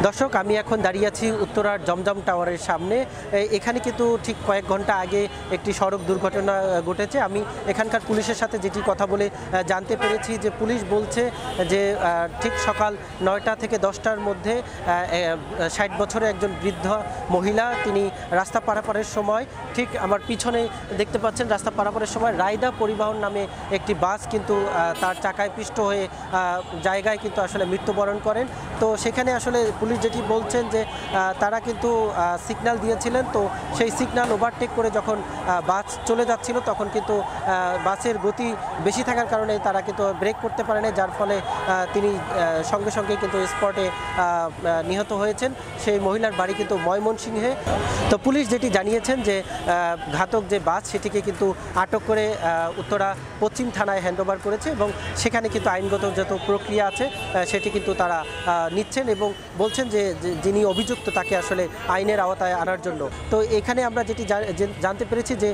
দর্শক, আমি এখন দাঁড়িয়ে আছি উত্তরার জমজম টাওয়ারের সামনে। এখানে কিন্তু ঠিক কয়েক ঘন্টা আগে একটি সড়ক দুর্ঘটনা ঘটেছে। আমি এখানকার পুলিশের সাথে যেটি কথা বলে জানতে পেরেছি যে পুলিশ বলছে যে ঠিক সকাল 9টা থেকে 10টার মধ্যে 60 বছরের একজন বৃদ্ধ মহিলা, তিনি রাস্তা পারাপারের সময়, ঠিক আমার পিছনে দেখতে পাচ্ছেন, রাস্তা পারাপারের সময় রায়দা পরিবহন নামে একটি বাস কিন্তু তার চাকায় পিষ্ট হয়ে জায়গায় কিন্তু আসলে মৃত্যুবরণ করেন। তো সেখানে আসলে পুলিশ যেটি বলছেন যে তারা কিন্তু সিগন্যাল দিয়েছিলেন, তো সেই সিগন্যাল ওভারটেক করে যখন বাস চলে যাচ্ছিল তখন কিন্তু বাসের গতি বেশি থাকার কারণে তারা কিন্তু ব্রেক করতে পারেনি, যার ফলে তিনি সঙ্গে সঙ্গে কিন্তু স্পটে নিহত হয়েছেন। সেই মহিলার বাড়ি কিন্তু ময়মনসিংহে। তো পুলিশ যেটি জানিয়েছেন যে ঘাতক যে বাস সেটিকে কিন্তু আটক করে উত্তরা পশ্চিম থানায় হ্যান্ডওভার করেছে এবং সেখানে কিন্তু আইনগত যত প্রক্রিয়া আছে সেটি কিন্তু তারা নিচ্ছেন এবং বলছেন যে যিনি অভিযুক্ত তাকে আসলে আইনের আওতায় আনার জন্য। তো এখানে আমরা যেটি জানতে পেরেছি যে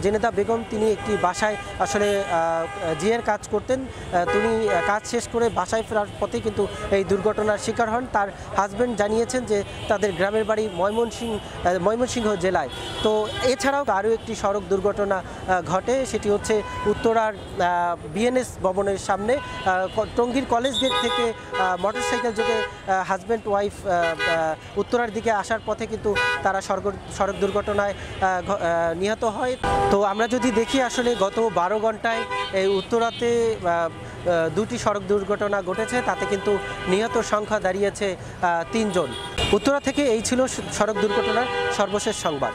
জেনেদা বেগম তিনি একটি বাসায় আসলে জিয়ের কাজ করতেন। তিনি কাজ শেষ করে বাসায় ফেরার পথে কিন্তু এই দুর্ঘটনার শিকার হন। তার হাজব্যান্ড জানিয়েছেন যে তাদের গ্রামের বাড়ি ময়মনসিংহ জেলায়। তো এছাড়াও আরও একটি সড়ক দুর্ঘটনা ঘটে, সেটি হচ্ছে উত্তরার বিএনএস ভবনের সামনে টঙ্গীর কলেজ গেট থেকে মোটরসাইকেল যোগে হাজব্যান্ড ওয়াইফ উত্তরার দিকে আসার পথে কিন্তু তারা সড়ক দুর্ঘটনায় নিহত হয়। তো আমরা যদি দেখি আসলে গত 12 ঘন্টায় এই উত্তরাতে দুটি সড়ক দুর্ঘটনা ঘটেছে, তাতে কিন্তু নিহত সংখ্যা দাঁড়িয়েছে 3 জন। উত্তরা থেকে এই ছিল সড়ক দুর্ঘটনার সর্বশেষ সংবাদ।